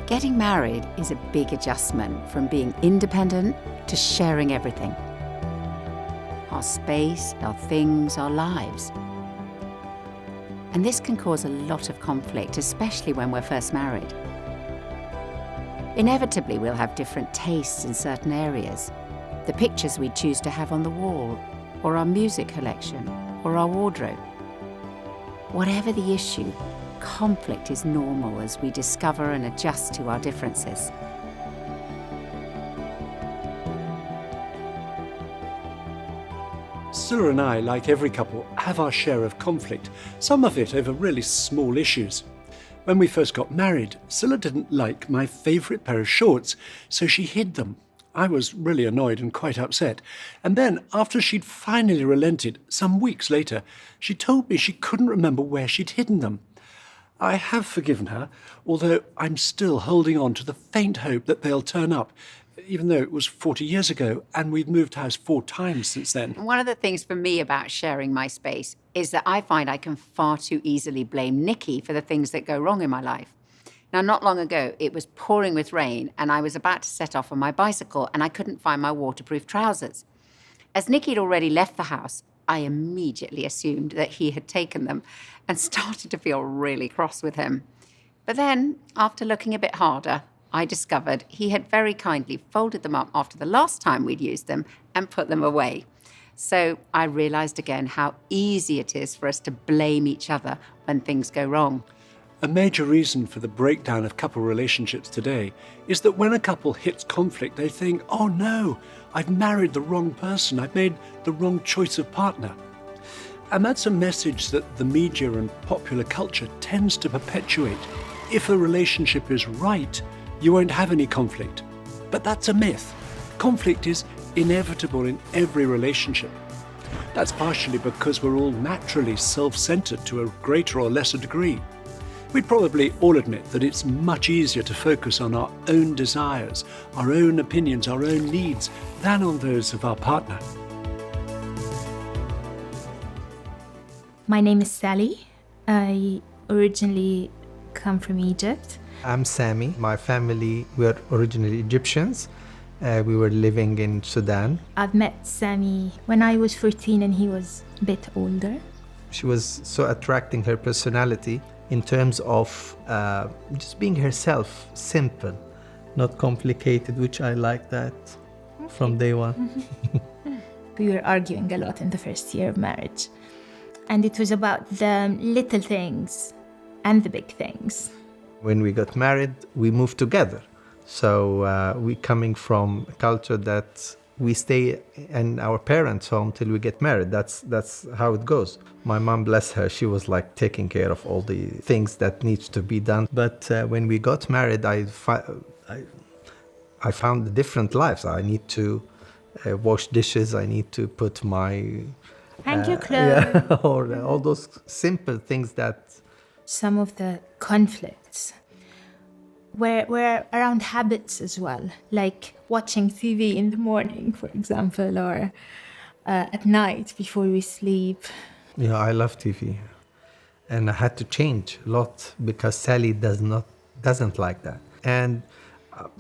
Getting married is a big adjustment from being independent to sharing everything. Our space, our things, our lives. And this can cause a lot of conflict, especially when we're first married. Inevitably, we'll have different tastes in certain areas. The pictures we choose to have on the wall, or our music collection, or our wardrobe. Whatever the issue, conflict is normal as we discover and adjust to our differences. Scilla and I, like every couple, have our share of conflict, some of it over really small issues. When we first got married, Scilla didn't like my favourite pair of shorts, so she hid them. I was really annoyed and quite upset. And then, after she'd finally relented, some weeks later, she told me she couldn't remember where she'd hidden them. I have forgiven her, although I'm still holding on to the faint hope that they'll turn up, even though it was 40 years ago and we've moved house 4 times since then. One of the things for me about sharing my space is that I find I can far too easily blame Nikki for the things that go wrong in my life. Now, not long ago, it was pouring with rain and I was about to set off on my bicycle and I couldn't find my waterproof trousers. As Nikki had already left the house, I immediately assumed that he had taken them and started to feel really cross with him. But then, after looking a bit harder, I discovered he had very kindly folded them up after the last time we'd used them and put them away. So I realised again how easy it is for us to blame each other when things go wrong. A major reason for the breakdown of couple relationships today is that when a couple hits conflict, they think, oh no, I've married the wrong person, I've made the wrong choice of partner. And that's a message that the media and popular culture tends to perpetuate. If a relationship is right, you won't have any conflict. But that's a myth. Conflict is inevitable in every relationship. That's partially because we're all naturally self-centered to a greater or lesser degree. We'd probably all admit that it's much easier to focus on our own desires, our own opinions, our own needs, than on those of our partner. My name is Sally. I originally come from Egypt. I'm Sammy. My family were originally Egyptians. We were living in Sudan. I've met Sammy when I was 14 and he was a bit older. She was so attracting, her personality, in terms of just being herself, simple, not complicated, which I like that from day one. We were arguing a lot in the first year of marriage. And it was about the little things and the big things. When we got married, we moved together. So we coming from a culture that we stay in our parents' home till we get married. That's how it goes. My mom, bless her, she was like taking care of all the things that needs to be done. But when we got married, I found different lives. I need to wash dishes. I need to put my hang your clothes. or all those simple things that. Some of the conflicts were around habits as well, like watching TV in the morning, for example, or at night before we sleep. Yeah, I love TV. And I had to change a lot because Sally doesn't like that. And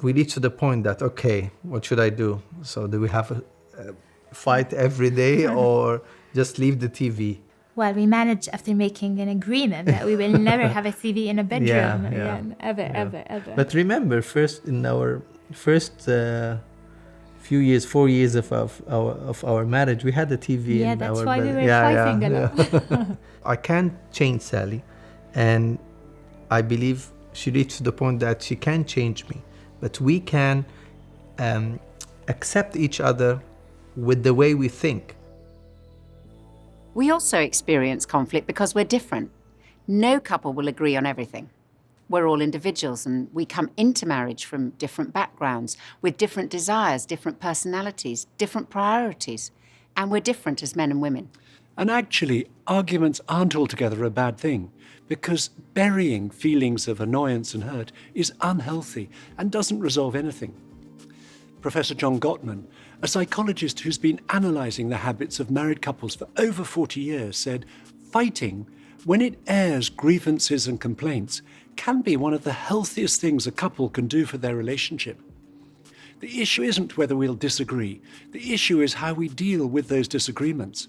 we reached to the point that, okay, what should I do? So do we have a fight every day or just leave the TV? Well, we managed after making an agreement that we will never have a TV in a bedroom again, ever. But remember, first in our first few years, 4 years of our marriage, we had a TV in our bed. Yeah, that's why we were fighting a lot. I can't change Sally, and I believe she reached to the point that she can change me. But we can accept each other with the way we think. We also experience conflict because we're different. No couple will agree on everything. We're all individuals and we come into marriage from different backgrounds, with different desires, different personalities, different priorities. And we're different as men and women. And actually, arguments aren't altogether a bad thing, because burying feelings of annoyance and hurt is unhealthy and doesn't resolve anything. Professor John Gottman, a psychologist who's been analysing the habits of married couples for over 40 years, said, fighting, when it airs grievances and complaints, can be one of the healthiest things a couple can do for their relationship. The issue isn't whether we'll disagree. The issue is how we deal with those disagreements.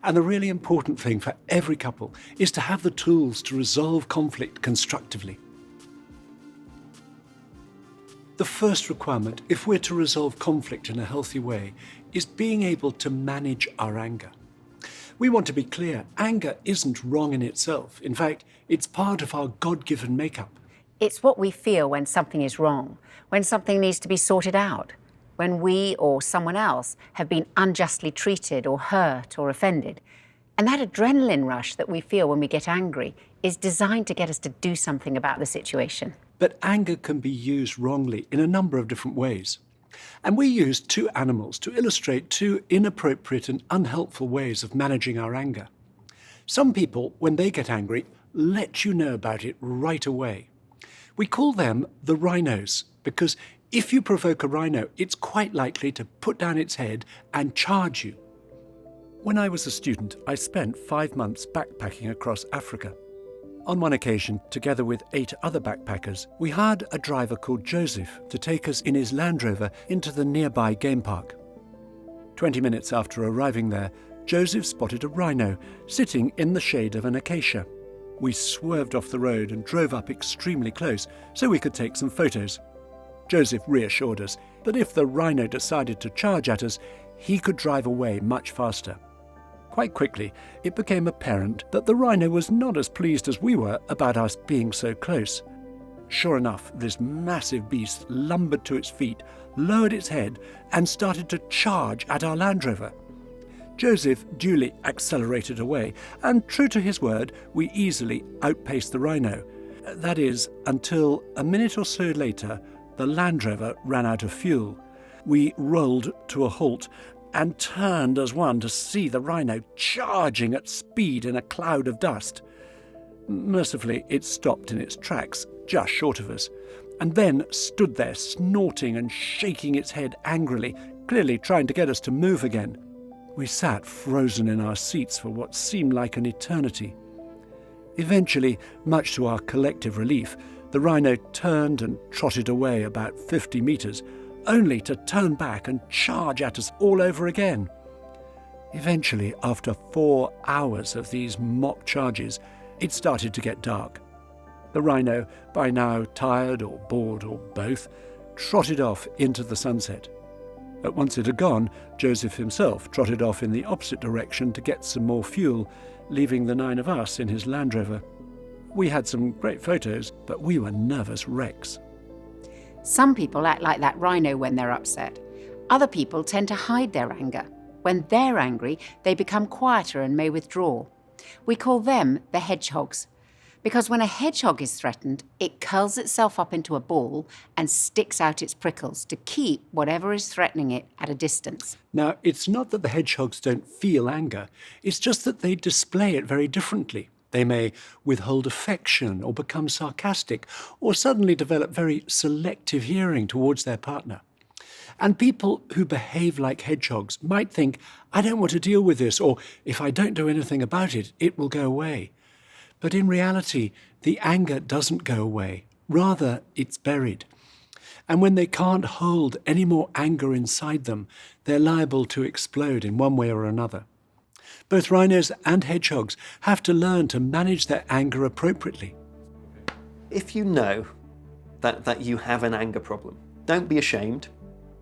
And the really important thing for every couple is to have the tools to resolve conflict constructively. The first requirement, if we're to resolve conflict in a healthy way, is being able to manage our anger. We want to be clear, anger isn't wrong in itself. In fact, it's part of our God-given makeup. It's what we feel when something is wrong, when something needs to be sorted out, when we or someone else have been unjustly treated or hurt or offended. And that adrenaline rush that we feel when we get angry is designed to get us to do something about the situation. But anger can be used wrongly in a number of different ways. And we used 2 animals to illustrate 2 inappropriate and unhelpful ways of managing our anger. Some people, when they get angry, let you know about it right away. We call them the rhinos, because if you provoke a rhino, it's quite likely to put down its head and charge you. When I was a student, I spent 5 months backpacking across Africa. On one occasion, together with 8 other backpackers, we hired a driver called Joseph to take us in his Land Rover into the nearby game park. 20 minutes after arriving there, Joseph spotted a rhino sitting in the shade of an acacia. We swerved off the road and drove up extremely close so we could take some photos. Joseph reassured us that if the rhino decided to charge at us, he could drive away much faster. Quite quickly, it became apparent that the rhino was not as pleased as we were about us being so close. Sure enough, this massive beast lumbered to its feet, lowered its head, and started to charge at our Land Rover. Joseph duly accelerated away, and true to his word, we easily outpaced the rhino. That is, until a minute or so later, the Land Rover ran out of fuel. We rolled to a halt and turned as one to see the rhino charging at speed in a cloud of dust. Mercifully, it stopped in its tracks, just short of us, and then stood there snorting and shaking its head angrily, clearly trying to get us to move again. We sat frozen in our seats for what seemed like an eternity. Eventually, much to our collective relief, the rhino turned and trotted away about 50 metres, only to turn back and charge at us all over again. Eventually, after 4 hours of these mock charges, it started to get dark. The rhino, by now tired or bored or both, trotted off into the sunset. But once it had gone, Joseph himself trotted off in the opposite direction to get some more fuel, leaving the 9 of us in his Land Rover. We had some great photos, but we were nervous wrecks. Some people act like that rhino when they're upset. Other people tend to hide their anger. When they're angry, they become quieter and may withdraw. We call them the hedgehogs, because when a hedgehog is threatened, it curls itself up into a ball and sticks out its prickles to keep whatever is threatening it at a distance. Now, it's not that the hedgehogs don't feel anger, it's just that they display it very differently. They may withhold affection or become sarcastic or suddenly develop very selective hearing towards their partner. And people who behave like hedgehogs might think, I don't want to deal with this, or if I don't do anything about it, it will go away. But in reality, the anger doesn't go away. Rather, it's buried. And when they can't hold any more anger inside them, they're liable to explode in one way or another. Both rhinos and hedgehogs have to learn to manage their anger appropriately. If you know that you have an anger problem, don't be ashamed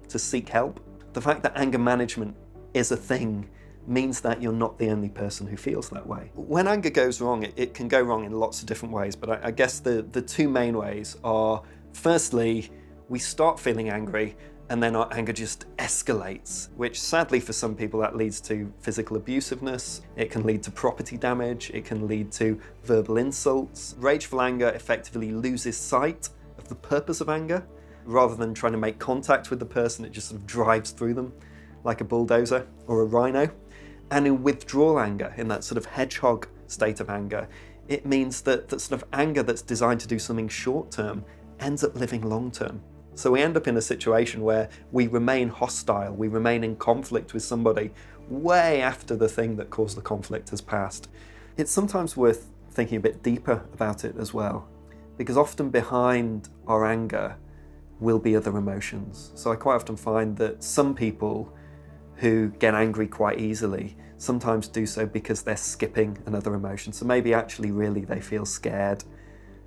to seek help. The fact that anger management is a thing means that you're not the only person who feels that way. When anger goes wrong, it can go wrong in lots of different ways, but I guess the 2 main ways are, firstly, we start feeling angry and then our anger just escalates, which sadly for some people that leads to physical abusiveness, it can lead to property damage, it can lead to verbal insults. Rageful anger effectively loses sight of the purpose of anger. Rather than trying to make contact with the person, it just sort of drives through them like a bulldozer or a rhino. And in withdrawal anger, in that sort of hedgehog state of anger, it means that sort of anger that's designed to do something short-term ends up living long-term. So we end up in a situation where we remain hostile, we remain in conflict with somebody way after the thing that caused the conflict has passed. It's sometimes worth thinking a bit deeper about it as well. because often behind our anger will be other emotions. So I quite often find that some people who get angry quite easily sometimes do so because they're skipping another emotion. So maybe actually really they feel scared,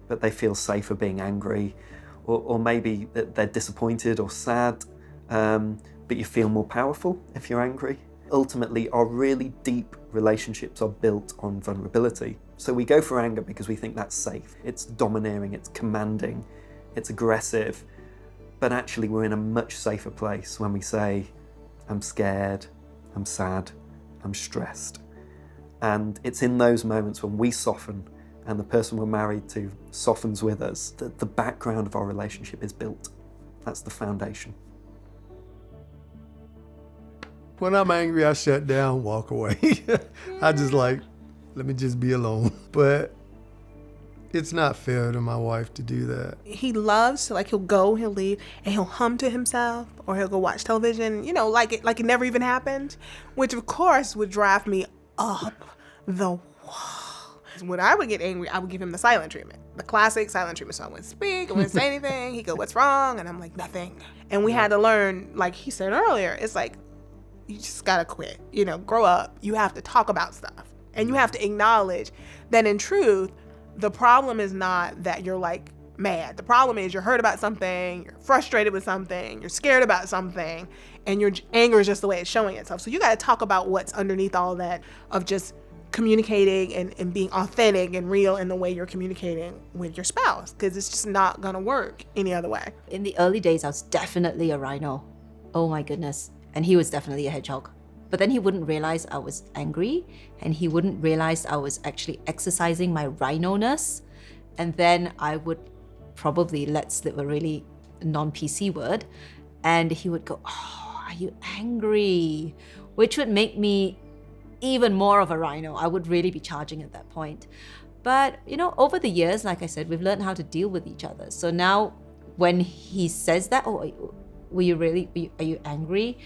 but they feel safer being angry, or maybe that they're disappointed or sad, but you feel more powerful if you're angry. Ultimately, our really deep relationships are built on vulnerability. So we go for anger because we think that's safe. It's domineering, it's commanding, it's aggressive, but actually we're in a much safer place when we say, I'm scared, I'm sad, I'm stressed. And it's in those moments when we soften and the person we're married to softens with us that the background of our relationship is built. That's the foundation. When I'm angry, I shut down, walk away. I just let me just be alone. But it's not fair to my wife to do that. He loves to, he'll leave and he'll hum to himself, or he'll go watch television, like it never even happened, which of course would drive me up the wall. When I would get angry, I would give him the silent treatment, the classic silent treatment. So I wouldn't speak, I wouldn't say anything. He'd go, what's wrong? And I'm like, nothing. And we had to learn, like he said earlier, it's like, you just gotta quit, grow up. You have to talk about stuff, and you have to acknowledge that in truth, the problem is not that you're mad. The problem is you're hurt about something, you're frustrated with something, you're scared about something, and your anger is just the way it's showing itself. So you got to talk about what's underneath all that, of just communicating and being authentic and real in the way you're communicating with your spouse, because it's just not going to work any other way. In the early days, I was definitely a rhino. Oh my goodness. And he was definitely a hedgehog. But then he wouldn't realize I was angry, and he wouldn't realize I was actually exercising my rhino-ness. And then I would probably let slip a really non-PC word, and he would go, oh, are you angry? Which would make me even more of a rhino. I would really be charging at that point. But, over the years, like I said, we've learned how to deal with each other. So now when he says that, oh, are you angry?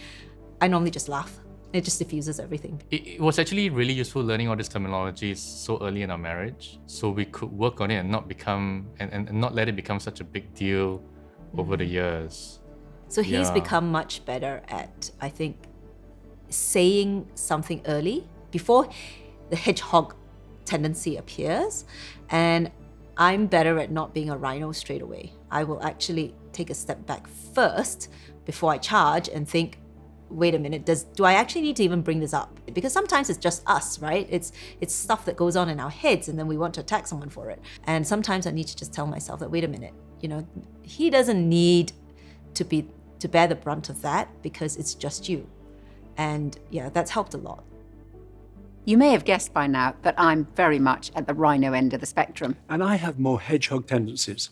I normally just laugh. It just diffuses everything. It was actually really useful learning all this terminology so early in our marriage, so we could work on it and not become and not let it become such a big deal over the years. So he's become much better at, I think, saying something early before the hedgehog tendency appears, and I'm better at not being a rhino straight away. I will actually take a step back first before I charge and think, wait a minute, do I actually need to even bring this up? Because sometimes it's just us, right? It's stuff that goes on in our heads, and then we want to attack someone for it. And sometimes I need to just tell myself that, wait a minute, he doesn't need to bear the brunt of that, because it's just you. And yeah, that's helped a lot. You may have guessed by now that I'm very much at the rhino end of the spectrum. And I have more hedgehog tendencies.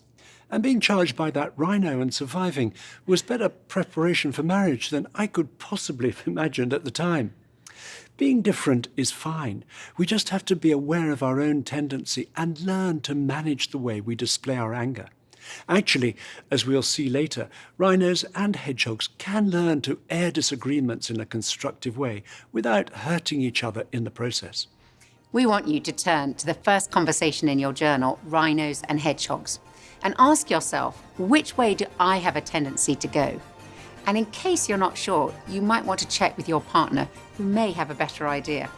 And being charged by that rhino and surviving was better preparation for marriage than I could possibly have imagined at the time. Being different is fine. We just have to be aware of our own tendency and learn to manage the way we display our anger. Actually, as we'll see later, rhinos and hedgehogs can learn to air disagreements in a constructive way without hurting each other in the process. We want you to turn to the first conversation in your journal, Rhinos and Hedgehogs, and ask yourself, which way do I have a tendency to go? And in case you're not sure, you might want to check with your partner, who may have a better idea.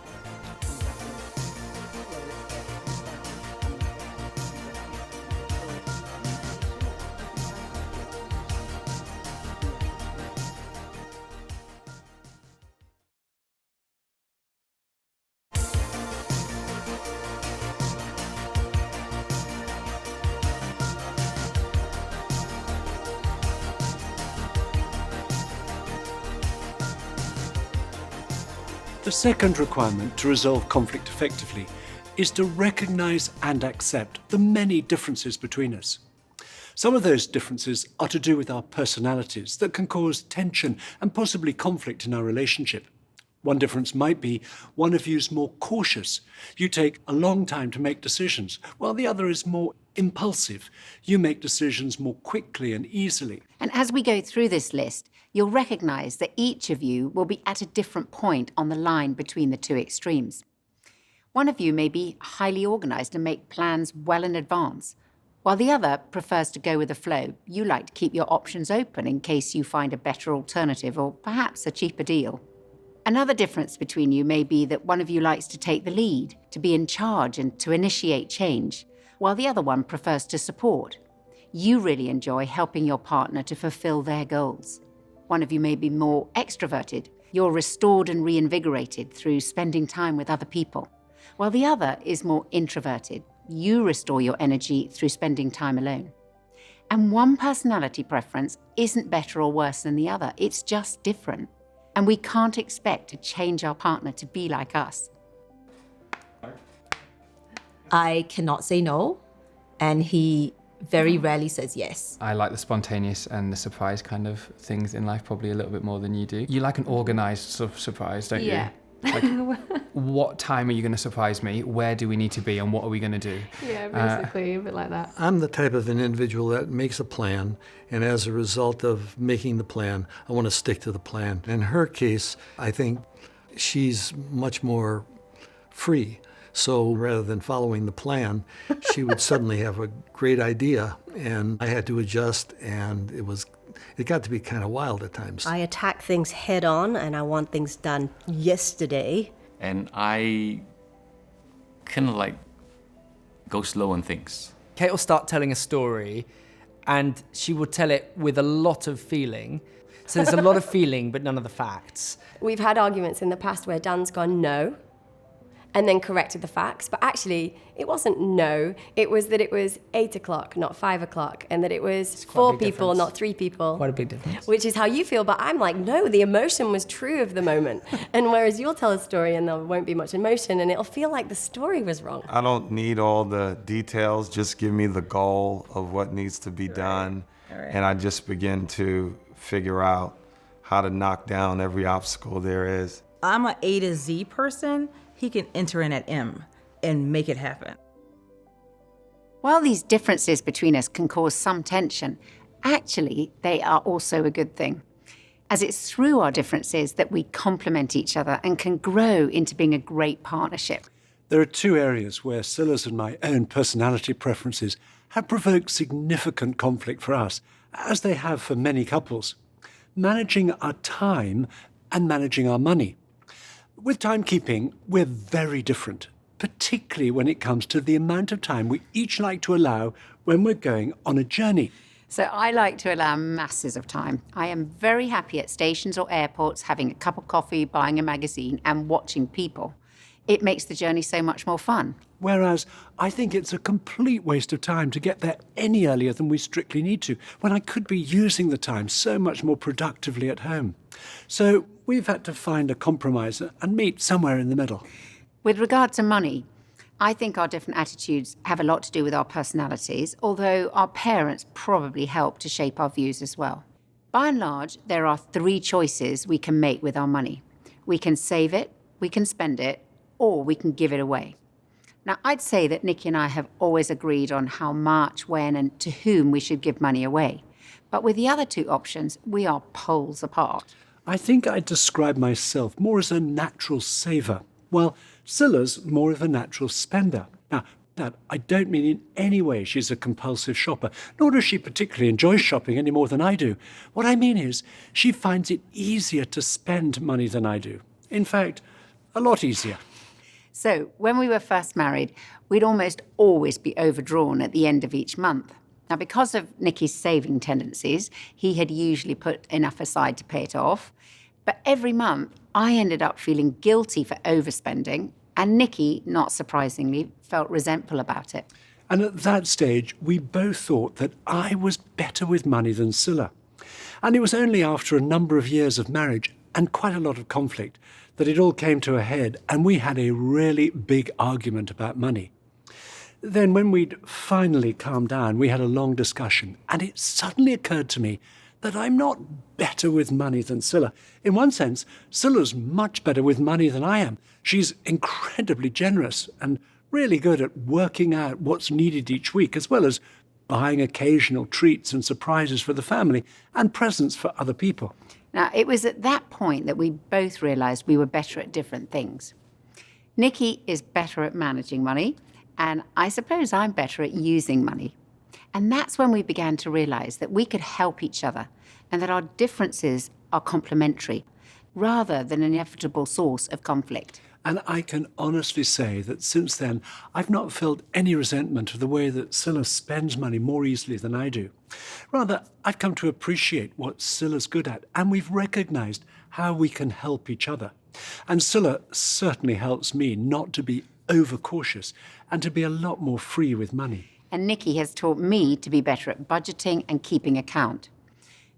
The second requirement to resolve conflict effectively is to recognize and accept the many differences between us. Some of those differences are to do with our personalities that can cause tension and possibly conflict in our relationship. One difference might be one of you's more cautious. You take a long time to make decisions, while the other is more impulsive. You make decisions more quickly and easily. And as we go through this list, you'll recognize that each of you will be at a different point on the line between the two extremes. One of you may be highly organized and make plans well in advance, While the other prefers to go with the flow, you like to keep your options open in case you find a better alternative or perhaps a cheaper deal. Another difference between you may be that one of you likes to take the lead, to be in charge and to initiate change, while the other one prefers to support. You really enjoy helping your partner to fulfill their goals. One of you may be more extroverted. You're restored and reinvigorated through spending time with other people, while the other is more introverted. You restore your energy through spending time alone. And one personality preference isn't better or worse than the other. It's just different. And we can't expect to change our partner to be like us. I cannot say no, and he very rarely says yes. I like the spontaneous and the surprise kind of things in life probably a little bit more than you do. You like an organised sort of surprise, don't you? Like, what time are you going to surprise me? Where do we need to be and what are we going to do? Yeah, basically, a bit like that. I'm the type of an individual that makes a plan, and as a result of making the plan, I want to stick to the plan. In her case, I think she's much more free. So rather than following the plan, she would suddenly have a great idea, and I had to adjust, and it got to be kind of wild at times. I attack things head on, and I want things done yesterday. And I kind of like go slow on things. Kate will start telling a story, and she will tell it with a lot of feeling. So there's a lot of feeling, but none of the facts. We've had arguments in the past where Dan's gone no, and then corrected the facts, but actually it wasn't no, it was that it was 8 o'clock, not 5 o'clock, and that it was 4 people, not 3 people. Quite a big difference. Which is how you feel, but I'm like, no, the emotion was true of the moment. And whereas you'll tell a story and there won't be much emotion and it'll feel like the story was wrong. I don't need all the details, just give me the goal of what needs to be done. And I just begin to figure out how to knock down every obstacle there is. I'm an A to Z person. He can enter in at M and make it happen. While these differences between us can cause some tension, actually they are also a good thing, as it's through our differences that we complement each other and can grow into being a great partnership. There are two areas where Scylla's and my own personality preferences have provoked significant conflict for us, as they have for many couples. Managing our time and managing our money. With timekeeping, we're very different, particularly when it comes to the amount of time we each like to allow when we're going on a journey. So I like to allow masses of time. I am very happy at stations or airports having a cup of coffee, buying a magazine and watching people. It makes the journey so much more fun. Whereas I think it's a complete waste of time to get there any earlier than we strictly need to, when I could be using the time so much more productively at home. So we've had to find a compromise and meet somewhere in the middle. With regard to money, I think our different attitudes have a lot to do with our personalities, although our parents probably help to shape our views as well. By and large, there are 3 choices we can make with our money. We can save it, we can spend it, or we can give it away. Now, I'd say that Nikki and I have always agreed on how much, when, and to whom we should give money away. But with the other 2 options, we are poles apart. I think I'd describe myself more as a natural saver, while Scylla's more of a natural spender. Now, that I don't mean in any way she's a compulsive shopper, nor does she particularly enjoy shopping any more than I do. What I mean is, she finds it easier to spend money than I do. In fact, a lot easier. So, when we were first married, we'd almost always be overdrawn at the end of each month. Now, because of Nikki's saving tendencies, he had usually put enough aside to pay it off. But every month, I ended up feeling guilty for overspending, and Nikki, not surprisingly, felt resentful about it. And at that stage, we both thought that I was better with money than Scylla. And it was only after a number of years of marriage and quite a lot of conflict that it all came to a head, and we had a really big argument about money. Then when we'd finally calmed down, we had a long discussion, and it suddenly occurred to me that I'm not better with money than Scylla. In one sense, Scylla's much better with money than I am. She's incredibly generous and really good at working out what's needed each week, as well as buying occasional treats and surprises for the family and presents for other people. Now, it was at that point that we both realised we were better at different things. Nikki is better at managing money, and I suppose I'm better at using money. And that's when we began to realize that we could help each other and that our differences are complementary rather than an inevitable source of conflict. And I can honestly say that since then, I've not felt any resentment of the way that Scylla spends money more easily than I do. Rather, I've come to appreciate what Scylla's good at, and we've recognized how we can help each other. And Scylla certainly helps me not to be overcautious and to be a lot more free with money. And Nikki has taught me to be better at budgeting and keeping account.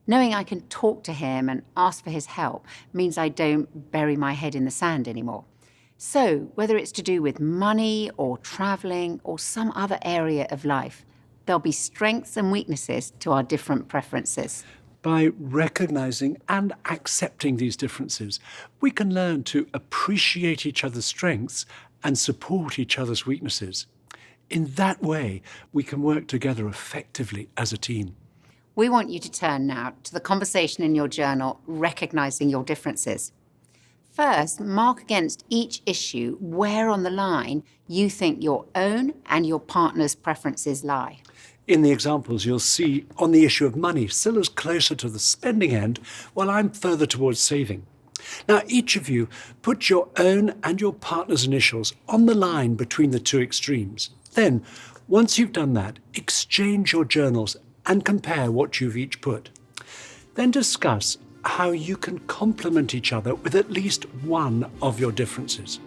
Knowing I can talk to him and ask for his help means I don't bury my head in the sand anymore. So, whether it's to do with money or traveling or some other area of life, there'll be strengths and weaknesses to our different preferences. By recognizing and accepting these differences, we can learn to appreciate each other's strengths and support each other's weaknesses. In that way, we can work together effectively as a team. We want you to turn now to the conversation in your journal, recognizing your differences. First, mark against each issue where on the line you think your own and your partner's preferences lie. In the examples, you'll see on the issue of money, Scylla's closer to the spending end, while I'm further towards saving. Now, each of you put your own and your partner's initials on the line between the two extremes. Then, once you've done that, exchange your journals and compare what you've each put. Then discuss how you can complement each other with at least one of your differences.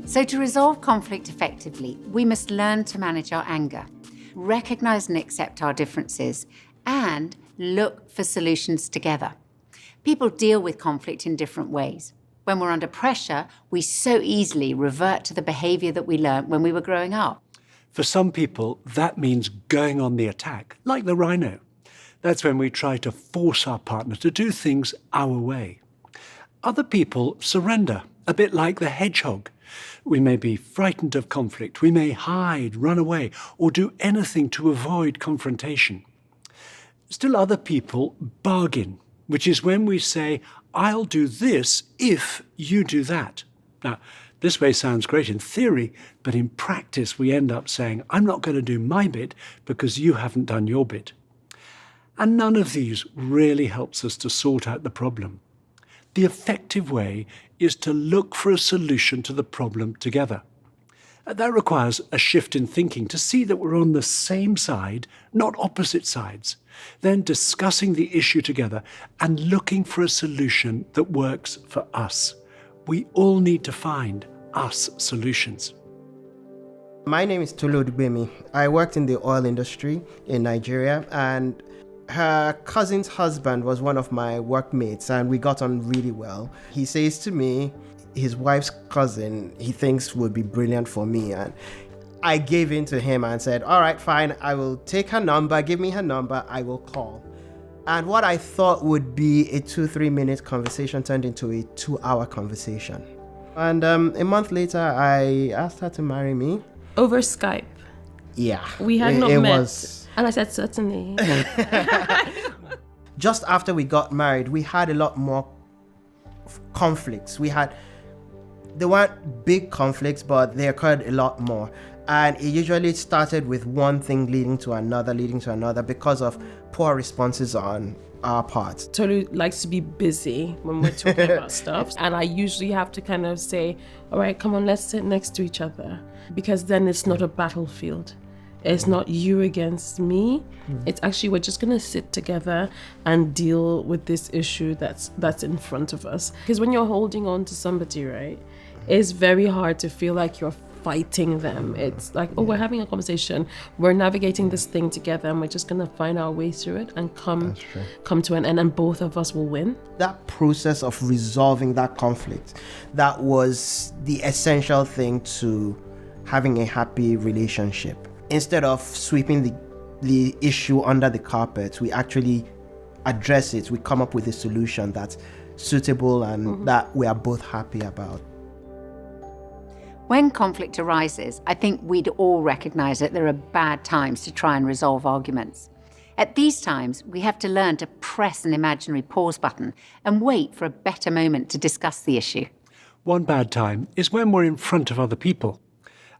So to resolve conflict effectively, we must learn to manage our anger, recognize and accept our differences, and look for solutions together. People deal with conflict in different ways. When we're under pressure, we so easily revert to the behavior that we learned when we were growing up. For some people, that means going on the attack, like the rhino. That's when we try to force our partner to do things our way. Other people surrender, a bit like the hedgehog. We may be frightened of conflict, we may hide, run away, or do anything to avoid confrontation. Still other people bargain, which is when we say, I'll do this if you do that. Now, this way sounds great in theory, but in practice we end up saying, I'm not going to do my bit because you haven't done your bit. And none of these really helps us to sort out the problem. The effective way is to look for a solution to the problem together. That requires a shift in thinking to see that we're on the same side, not opposite sides. Then discussing the issue together and looking for a solution that works for us. We all need to find us solutions. My name is Tolu Dubemi. I worked in the oil industry in Nigeria, and her cousin's husband was one of my workmates, and we got on really well. He says to me, his wife's cousin, he thinks would be brilliant for me. And I gave in to him and said, all right, fine, I will take her number, give me her number, I will call. And what I thought would be a 2-3 minute conversation turned into a 2-hour conversation. And a month later, I asked her to marry me. Over Skype? Yeah. We had not met. And I said, certainly. Just after we got married, we had a lot more conflicts. There weren't big conflicts, but they occurred a lot more. And it usually started with one thing leading to another because of poor responses on our part. Tolu likes to be busy when we're talking about stuff. And I usually have to kind of say, all right, come on, let's sit next to each other. Because then it's not a battlefield. It's not you against me. It's actually, we're just gonna sit together and deal with this issue that's in front of us. Because when you're holding on to somebody, right, it's very hard to feel like you're fighting them. It's like, oh, we're having a conversation, we're navigating this thing together, and we're just gonna find our way through it and come to an end, and both of us will win. That process of resolving that conflict, that was the essential thing to having a happy relationship. Instead of sweeping the issue under the carpet, we actually address it, we come up with a solution that's suitable and that we are both happy about. When conflict arises, I think we'd all recognise that there are bad times to try and resolve arguments. At these times, we have to learn to press an imaginary pause button and wait for a better moment to discuss the issue. One bad time is when we're in front of other people.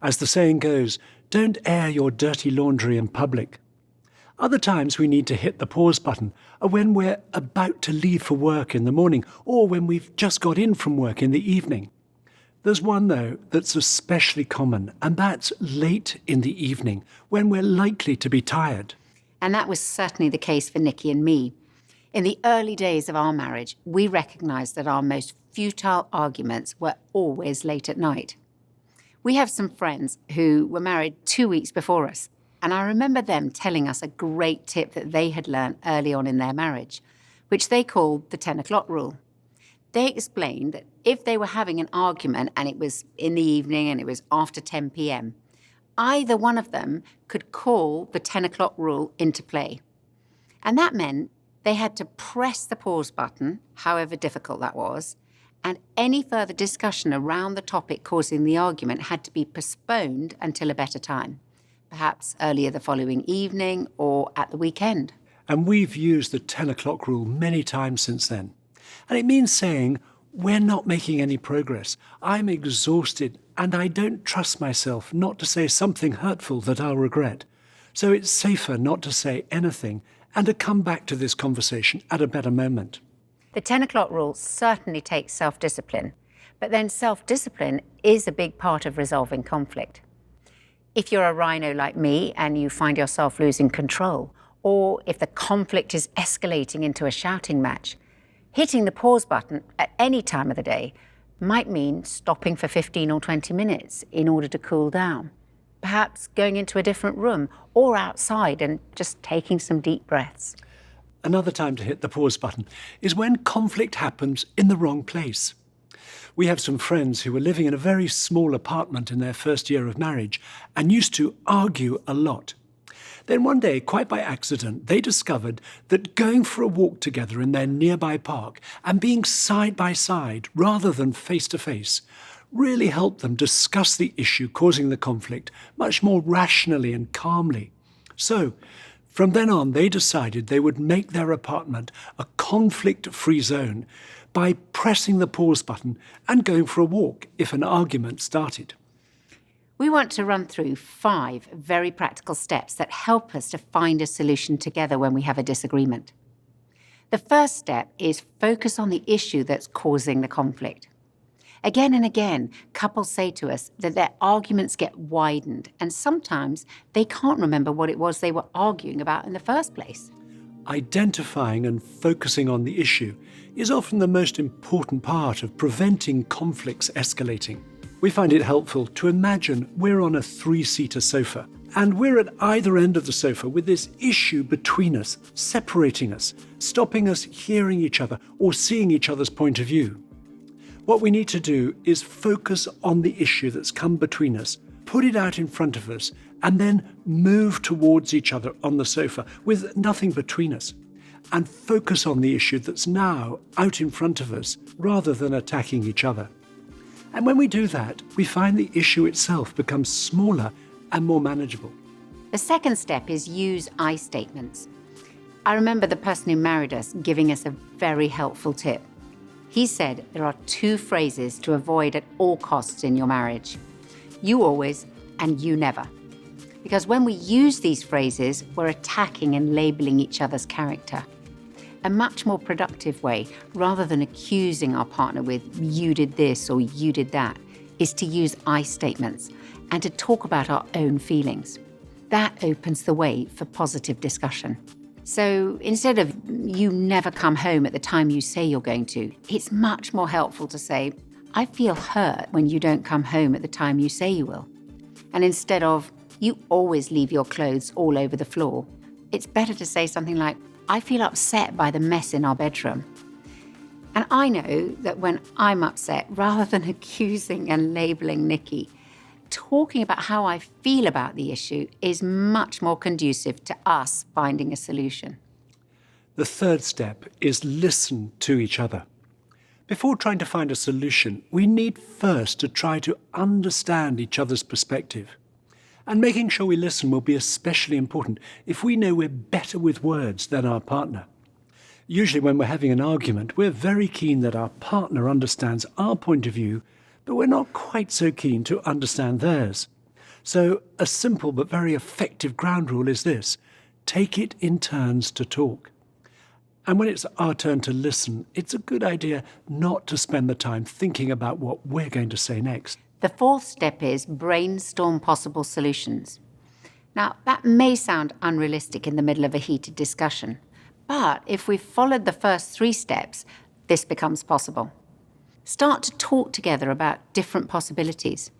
As the saying goes, don't air your dirty laundry in public. Other times we need to hit the pause button are when we're about to leave for work in the morning or when we've just got in from work in the evening. There's one, though, that's especially common, and that's late in the evening, when we're likely to be tired. And that was certainly the case for Nikki and me. In the early days of our marriage, we recognised that our most futile arguments were always late at night. We have some friends who were married 2 weeks before us, and I remember them telling us a great tip that they had learned early on in their marriage, which they called the 10 o'clock rule. They explained that if they were having an argument and it was in the evening and it was after 10 p.m, either one of them could call the 10 o'clock rule into play. And that meant they had to press the pause button, however difficult that was, and any further discussion around the topic causing the argument had to be postponed until a better time, perhaps earlier the following evening or at the weekend. And we've used the 10 o'clock rule many times since then. And it means saying, we're not making any progress. I'm exhausted and I don't trust myself not to say something hurtful that I'll regret. So it's safer not to say anything and to come back to this conversation at a better moment. The 10 o'clock rule certainly takes self-discipline, but then self-discipline is a big part of resolving conflict. If you're a rhino like me and you find yourself losing control, or if the conflict is escalating into a shouting match, hitting the pause button at any time of the day might mean stopping for 15 or 20 minutes in order to cool down. Perhaps going into a different room or outside and just taking some deep breaths. Another time to hit the pause button is when conflict happens in the wrong place. We have some friends who were living in a very small apartment in their first year of marriage and used to argue a lot. Then one day, quite by accident, they discovered that going for a walk together in their nearby park and being side by side rather than face to face really helped them discuss the issue causing the conflict much more rationally and calmly. So, from then on, they decided they would make their apartment a conflict-free zone by pressing the pause button and going for a walk if an argument started. We want to run through 5 very practical steps that help us to find a solution together when we have a disagreement. The first step is focus on the issue that's causing the conflict. Again and again, couples say to us that their arguments get widened, and sometimes they can't remember what it was they were arguing about in the first place. Identifying and focusing on the issue is often the most important part of preventing conflicts escalating. We find it helpful to imagine we're on a 3-seater sofa, and we're at either end of the sofa with this issue between us, separating us, stopping us hearing each other or seeing each other's point of view. What we need to do is focus on the issue that's come between us, put it out in front of us, and then move towards each other on the sofa with nothing between us, and focus on the issue that's now out in front of us rather than attacking each other. And when we do that, we find the issue itself becomes smaller and more manageable. The second step is use I statements. I remember the person who married us giving us a very helpful tip. He said there are 2 phrases to avoid at all costs in your marriage. You always and you never. Because when we use these phrases, we're attacking and labeling each other's character. A much more productive way, rather than accusing our partner with you did this or you did that, is to use I statements and to talk about our own feelings. That opens the way for positive discussion. So instead of you never come home at the time you say you're going to, it's much more helpful to say, I feel hurt when you don't come home at the time you say you will. And instead of you always leave your clothes all over the floor, it's better to say something like, I feel upset by the mess in our bedroom. And I know that when I'm upset, rather than accusing and labeling Nikki, talking about how I feel about the issue is much more conducive to us finding a solution. The third step is listen to each other. Before trying to find a solution, we need first to try to understand each other's perspective. And making sure we listen will be especially important if we know we're better with words than our partner. Usually when we're having an argument, we're very keen that our partner understands our point of view, but we're not quite so keen to understand theirs. So a simple but very effective ground rule is this: take it in turns to talk. And when it's our turn to listen, it's a good idea not to spend the time thinking about what we're going to say next. The fourth step is brainstorm possible solutions. Now, that may sound unrealistic in the middle of a heated discussion, but if we've followed the first 3 steps, this becomes possible. Start to talk together about different possibilities.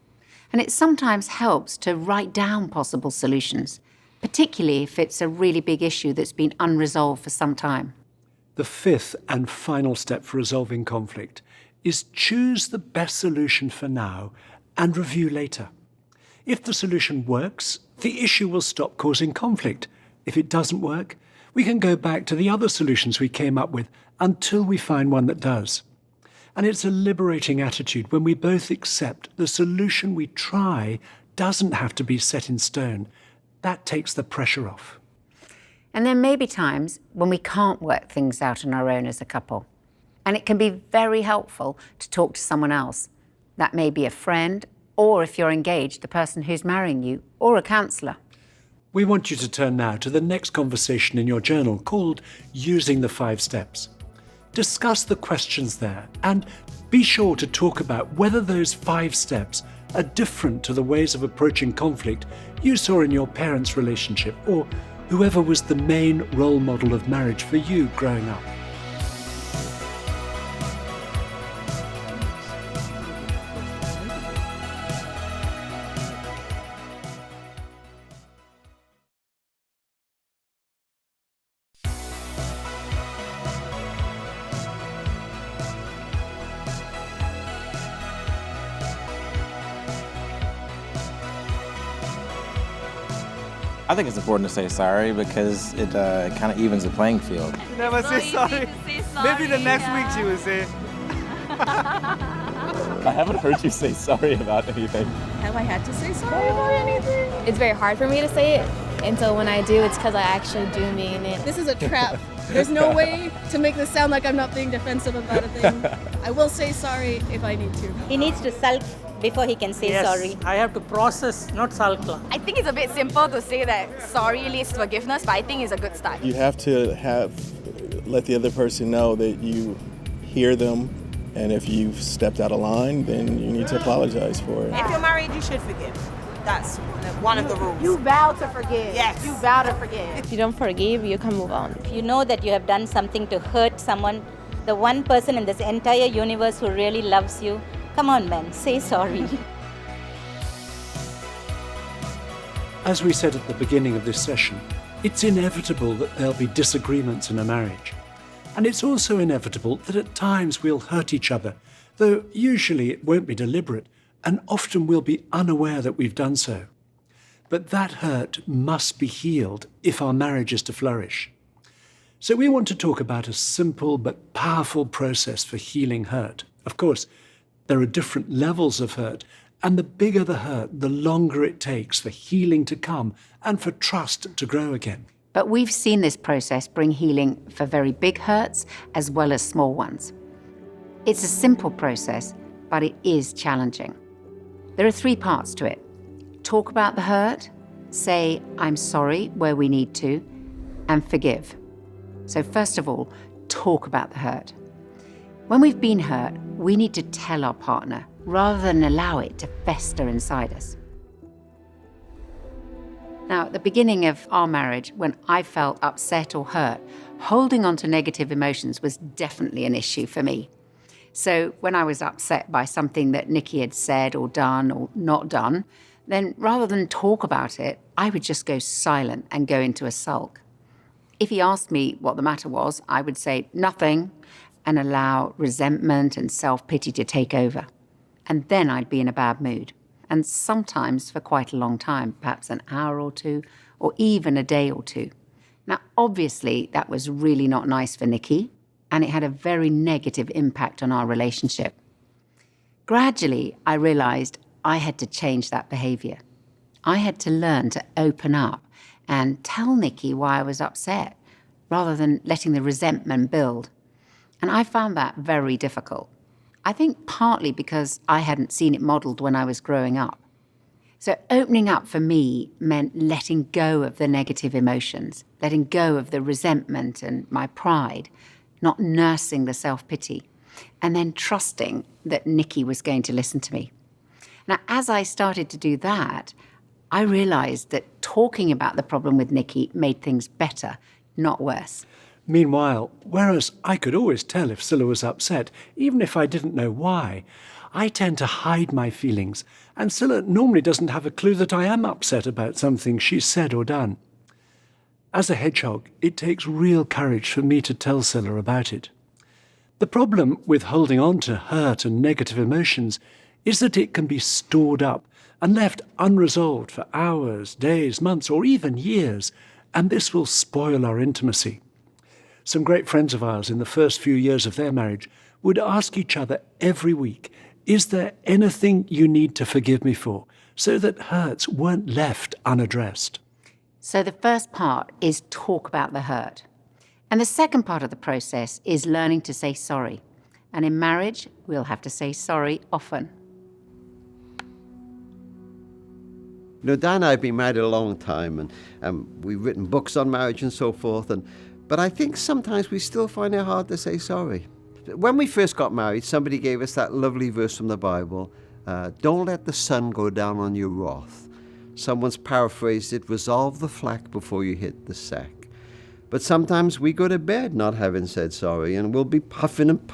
And it sometimes helps to write down possible solutions, particularly if it's a really big issue that's been unresolved for some time. The fifth and final step for resolving conflict is choose the best solution for now and review later. If the solution works, the issue will stop causing conflict. If it doesn't work, we can go back to the other solutions we came up with until we find one that does. And it's a liberating attitude when we both accept the solution we try doesn't have to be set in stone. That takes the pressure off. And there may be times when we can't work things out on our own as a couple. And it can be very helpful to talk to someone else. That may be a friend, or if you're engaged, the person who's marrying you, or a counsellor. We want you to turn now to the next conversation in your journal called Using the 5 Steps. Discuss the questions there and be sure to talk about whether those 5 steps are different to the ways of approaching conflict you saw in your parents' relationship or whoever was the main role model of marriage for you growing up. I think it's important to say sorry because it kind of evens the playing field. You never say sorry. Maybe the next week she will say. I haven't heard you say sorry about anything. Have I had to say sorry about anything? It's very hard for me to say it, and so when I do, it's because I actually do mean it. This is a trap. There's no way to make this sound like I'm not being defensive about a thing. I will say sorry if I need to. He needs to sulk before he can say sorry. I have to process, not sulk. I think it's a bit simple to say that sorry leads to forgiveness, but I think it's a good start. You have to let the other person know that you hear them, and if you've stepped out of line, then you need to apologize for it. If you're married, you should forgive. That's one of the rules. You vow to forgive. Yes. You vow to forgive. If you don't forgive, you can move on. If you know that you have done something to hurt someone, the one person in this entire universe who really loves you, come on, man, say sorry. As we said at the beginning of this session, it's inevitable that there'll be disagreements in a marriage. And it's also inevitable that at times we'll hurt each other, though usually it won't be deliberate, and often we'll be unaware that we've done so. But that hurt must be healed if our marriage is to flourish. So we want to talk about a simple but powerful process for healing hurt. Of course, there are different levels of hurt, and the bigger the hurt, the longer it takes for healing to come and for trust to grow again. But we've seen this process bring healing for very big hurts as well as small ones. It's a simple process, but it is challenging. There are 3 parts to it. Talk about the hurt, say, I'm sorry where we need to, and forgive. So first of all, talk about the hurt. When we've been hurt, we need to tell our partner rather than allow it to fester inside us. Now, at the beginning of our marriage, when I felt upset or hurt, holding on to negative emotions was definitely an issue for me. So when I was upset by something that Nikki had said or done or not done, then rather than talk about it, I would just go silent and go into a sulk. If he asked me what the matter was, I would say nothing and allow resentment and self-pity to take over. And then I'd be in a bad mood. And sometimes for quite a long time, perhaps an hour or 2, or even a day or 2. Now, obviously, that was really not nice for Nikki, and it had a very negative impact on our relationship. Gradually, I realized I had to change that behavior. I had to learn to open up and tell Nikki why I was upset, rather than letting the resentment build. And I found that very difficult. I think partly because I hadn't seen it modeled when I was growing up. So opening up for me meant letting go of the negative emotions, letting go of the resentment and my pride, not nursing the self-pity, and then trusting that Nikki was going to listen to me. Now, as I started to do that, I realized that talking about the problem with Nikki made things better, not worse. Meanwhile, whereas I could always tell if Scylla was upset, even if I didn't know why, I tend to hide my feelings, and Scylla normally doesn't have a clue that I am upset about something she's said or done. As a hedgehog, it takes real courage for me to tell Scylla about it. The problem with holding on to hurt and negative emotions is that it can be stored up and left unresolved for hours, days, months, or even years, and this will spoil our intimacy. Some great friends of ours in the first few years of their marriage would ask each other every week, "Is there anything you need to forgive me for?" so that hurts weren't left unaddressed. So the first part is talk about the hurt. And the second part of the process is learning to say sorry. And in marriage, we'll have to say sorry often. You know, Dan and I have been married a long time, and we've written books on marriage and so forth, but I think sometimes we still find it hard to say sorry. When we first got married, somebody gave us that lovely verse from the Bible, don't let the sun go down on your wrath. Someone's paraphrased it, resolve the flack before you hit the sack. But sometimes we go to bed not having said sorry, and we'll be puffing and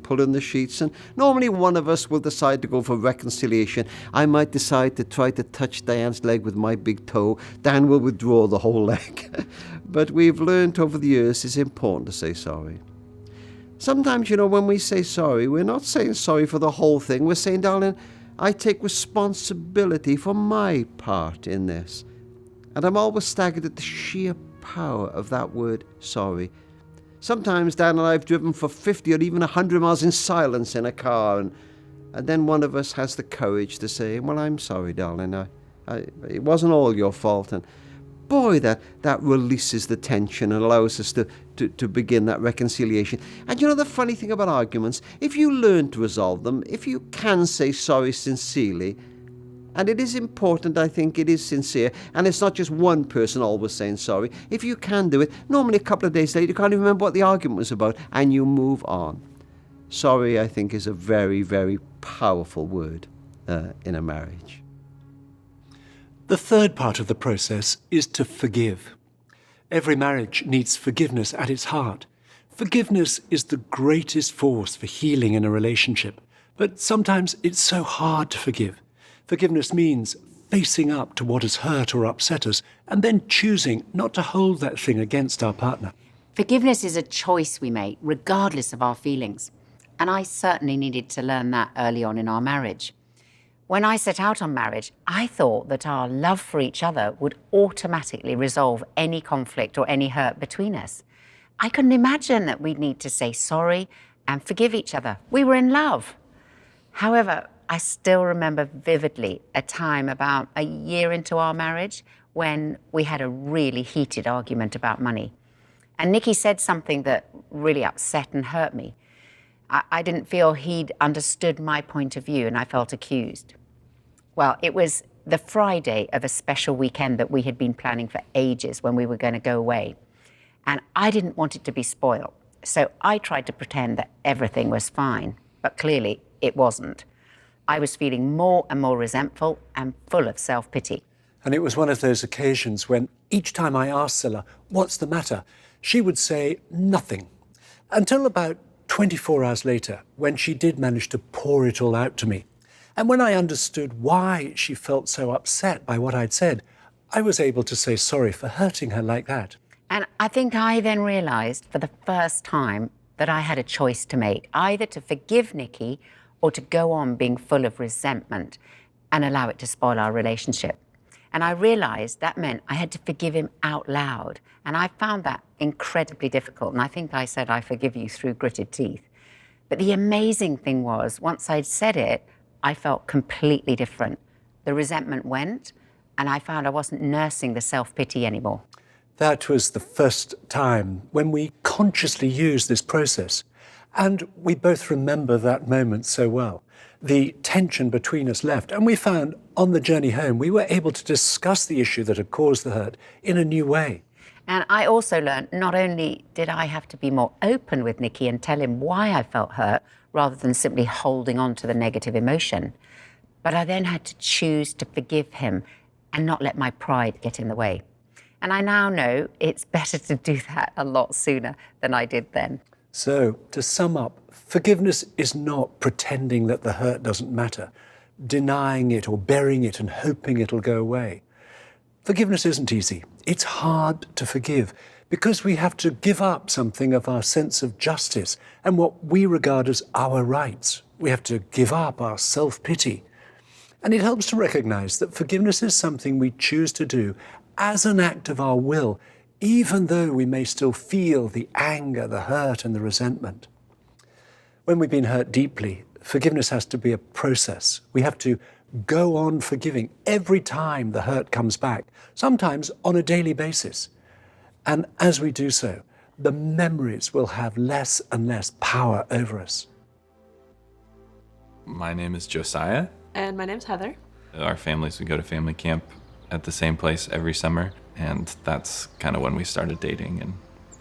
pulling the sheets, and normally one of us will decide to go for reconciliation. I might decide to try to touch Diane's leg with my big toe. Dan will withdraw the whole leg. But we've learned over the years it's important to say sorry. Sometimes, you know, when we say sorry, we're not saying sorry for the whole thing. We're saying, darling, I take responsibility for my part in this. And I'm always staggered at the sheer power of that word, sorry. Sometimes Dan and I have driven for 50 or even 100 miles in silence in a car, and then one of us has the courage to say, well, I'm sorry, darling. It wasn't all your fault. And boy, that releases the tension and allows us to begin that reconciliation. And you know the funny thing about arguments, if you learn to resolve them, if you can say sorry sincerely, and it is important, I think it is sincere, and it's not just one person always saying sorry. If you can do it, normally a couple of days later you can't even remember what the argument was about, and you move on. Sorry, I think, is a very, very powerful word in a marriage. The third part of the process is to forgive. Every marriage needs forgiveness at its heart. Forgiveness is the greatest force for healing in a relationship, but sometimes it's so hard to forgive. Forgiveness means facing up to what has hurt or upset us and then choosing not to hold that thing against our partner. Forgiveness is a choice we make, regardless of our feelings. And I certainly needed to learn that early on in our marriage. When I set out on marriage, I thought that our love for each other would automatically resolve any conflict or any hurt between us. I couldn't imagine that we'd need to say sorry and forgive each other. We were in love. However, I still remember vividly a time about a year into our marriage when we had a really heated argument about money. And Nikki said something that really upset and hurt me. I didn't feel he'd understood my point of view, and I felt accused. Well, it was the Friday of a special weekend that we had been planning for ages when we were going to go away. And I didn't want it to be spoiled. So I tried to pretend that everything was fine, but clearly it wasn't. I was feeling more and more resentful and full of self-pity. And it was one of those occasions when each time I asked Scylla, what's the matter, she would say nothing. Until about 24 hours later, when she did manage to pour it all out to me. And when I understood why she felt so upset by what I'd said, I was able to say sorry for hurting her like that. And I think I then realized for the first time that I had a choice to make, either to forgive Nikki or to go on being full of resentment and allow it to spoil our relationship. And I realized that meant I had to forgive him out loud. And I found that incredibly difficult. And I think I said, I forgive you through gritted teeth. But the amazing thing was, once I'd said it, I felt completely different. The resentment went, and I found I wasn't nursing the self-pity anymore. That was the first time when we consciously used this process. And we both remember that moment so well. The tension between us left, and we found on the journey home, we were able to discuss the issue that had caused the hurt in a new way. And I also learned not only did I have to be more open with Nicky and tell him why I felt hurt, rather than simply holding on to the negative emotion, but I then had to choose to forgive him and not let my pride get in the way. And I now know it's better to do that a lot sooner than I did then. So, to sum up, forgiveness is not pretending that the hurt doesn't matter, denying it or burying it and hoping it'll go away. Forgiveness isn't easy. It's hard to forgive because we have to give up something of our sense of justice and what we regard as our rights. We have to give up our self-pity. And it helps to recognize that forgiveness is something we choose to do as an act of our will, even though we may still feel the anger, the hurt, and the resentment. When we've been hurt deeply, forgiveness has to be a process. We have to go on forgiving every time the hurt comes back, sometimes on a daily basis. And as we do so, the memories will have less and less power over us. My name is Josiah. And my name's Heather. Our families, we go to family camp at the same place every summer. And that's kind of when we started dating, and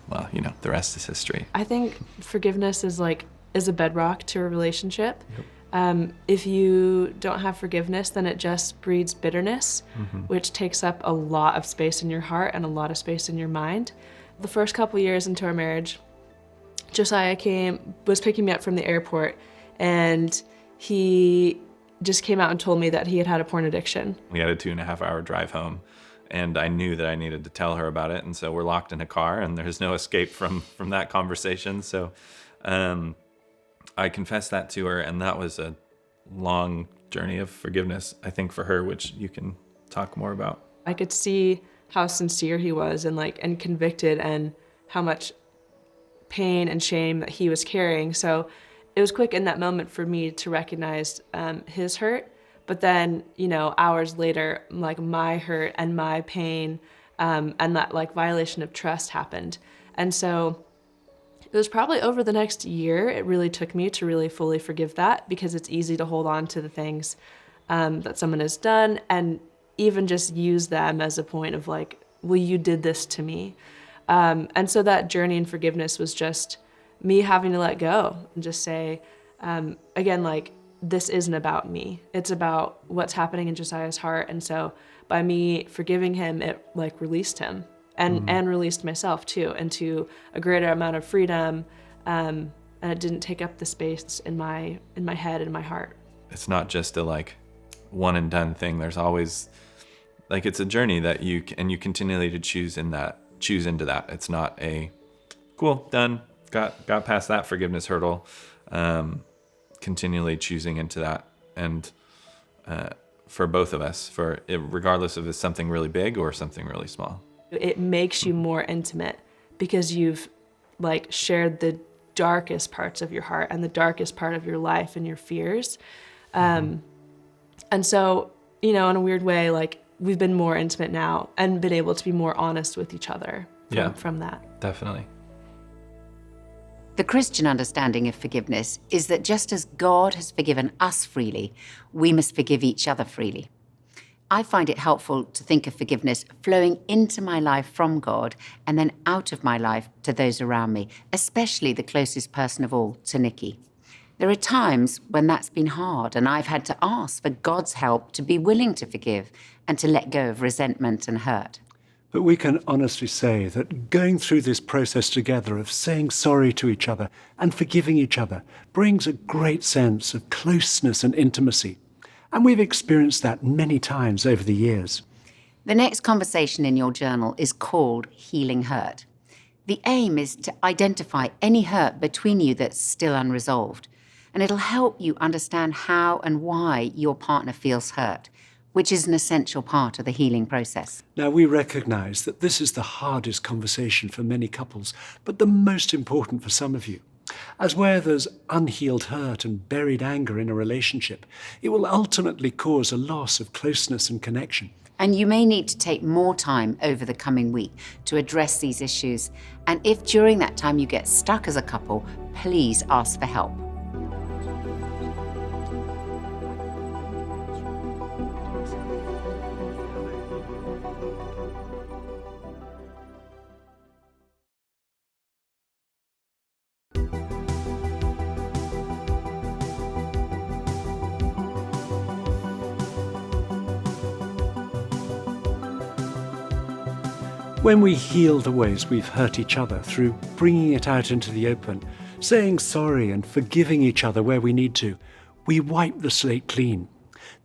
well, you know, the rest is history. I think forgiveness is a bedrock to a relationship. Yep. If you don't have forgiveness, then it just breeds bitterness, which takes up a lot of space in your heart and a lot of space in your mind. The first couple years into our marriage, Josiah was picking me up from the airport, and he just came out and told me that he had a porn addiction. We had a 2.5-hour drive home. And I knew that I needed to tell her about it. And so we're locked in a car, and there's no escape from that conversation. So I confessed that to her, and that was a long journey of forgiveness, I think, for her, which you can talk more about. I could see how sincere he was and convicted, and how much pain and shame that he was carrying. So it was quick in that moment for me to recognize his hurt. But then, you know, hours later, my hurt and my pain and that violation of trust happened. And so it was probably over the next year, it really took me to really fully forgive that, because it's easy to hold on to the things that someone has done and even just use them as a point of well, you did this to me. And so that journey in forgiveness was just me having to let go and just say, again, this isn't about me. It's about what's happening in Josiah's heart. And so by me forgiving him, it released him and released myself too, into a greater amount of freedom. And it didn't take up the space in my head and my heart. It's not just a one and done thing. There's always it's a journey that you continually to choose into that. It's not a cool, done, got past that forgiveness hurdle. Continually choosing into that, and for both of us, regardless of it's something really big or something really small. It makes you more intimate because you've shared the darkest parts of your heart and the darkest part of your life and your fears. And so, you know, in a weird way, we've been more intimate now and been able to be more honest with each other from that. Definitely. The Christian understanding of forgiveness is that just as God has forgiven us freely, we must forgive each other freely. I find it helpful to think of forgiveness flowing into my life from God and then out of my life to those around me, especially the closest person of all, to Nicky. There are times when that's been hard, and I've had to ask for God's help to be willing to forgive and to let go of resentment and hurt. But we can honestly say that going through this process together of saying sorry to each other and forgiving each other brings a great sense of closeness and intimacy. And we've experienced that many times over the years. The next conversation in your journal is called Healing Hurt. The aim is to identify any hurt between you that's still unresolved. And it'll help you understand how and why your partner feels hurt, which is an essential part of the healing process. Now, we recognise that this is the hardest conversation for many couples, but the most important for some of you. As where there's unhealed hurt and buried anger in a relationship, it will ultimately cause a loss of closeness and connection. And you may need to take more time over the coming week to address these issues. And if during that time you get stuck as a couple, please ask for help. When we heal the ways we've hurt each other through bringing it out into the open, saying sorry and forgiving each other where we need to, we wipe the slate clean.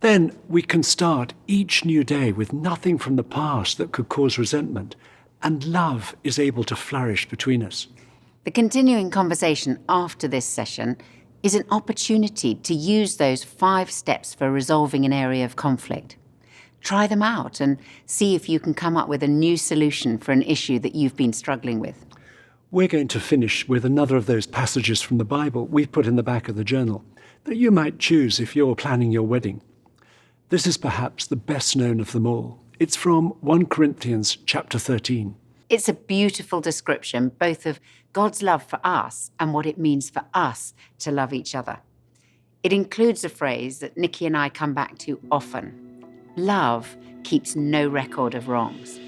Then we can start each new day with nothing from the past that could cause resentment, and love is able to flourish between us. The continuing conversation after this session is an opportunity to use those 5 steps for resolving an area of conflict. Try them out and see if you can come up with a new solution for an issue that you've been struggling with. We're going to finish with another of those passages from the Bible we've put in the back of the journal that you might choose if you're planning your wedding. This is perhaps the best known of them all. It's from 1 Corinthians chapter 13. It's a beautiful description both of God's love for us and what it means for us to love each other. It includes a phrase that Nikki and I come back to often. Love keeps no record of wrongs.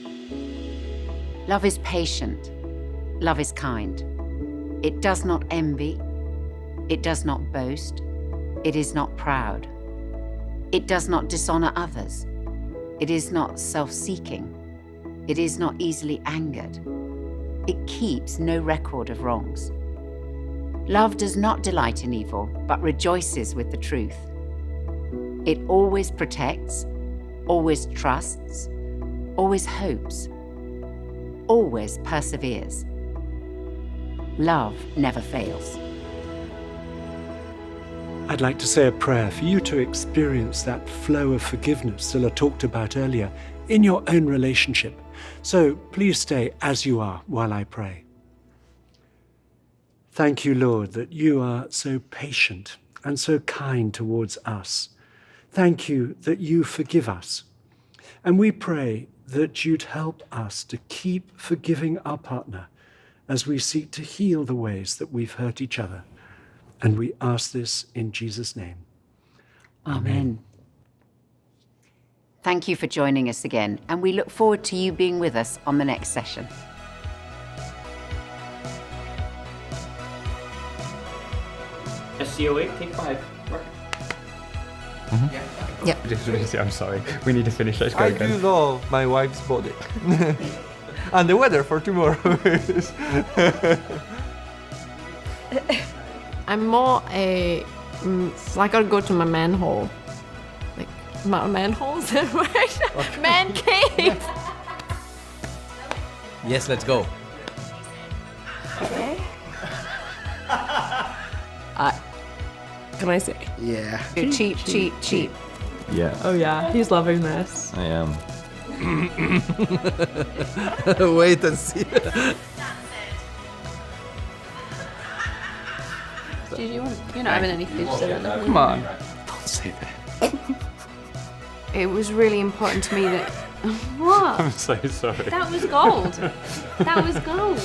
Love is patient. Love is kind. It does not envy. It does not boast. It is not proud. It does not dishonor others. It is not self-seeking. It is not easily angered. It keeps no record of wrongs. Love does not delight in evil, but rejoices with the truth. It always protects, always trusts, always hopes, always perseveres. Love never fails. I'd like to say a prayer for you to experience that flow of forgiveness Scylla talked about earlier in your own relationship. So please stay as you are while I pray. Thank you, Lord, that you are so patient and so kind towards us. Thank you that you forgive us. And we pray that you'd help us to keep forgiving our partner as we seek to heal the ways that we've hurt each other. And we ask this in Jesus' name. Amen. Thank you for joining us again, and we look forward to you being with us on the next session. SCO8, take 5. Work. Yeah. I'm sorry. We need to finish. Let's go I again. do love my wife's body. And the weather for tomorrow is... I'm more a... I gotta go to my manhole. Like, my manhole, is that right? Okay. Man cave! Yes, let's go. Okay. Can I say? Yeah. Cheap. Yeah. Oh yeah, he's loving this. I am. Wait and see. You're not having any fish there. Come on. Don't say that. It was really important to me that... What? I'm so sorry. That was gold. That was gold.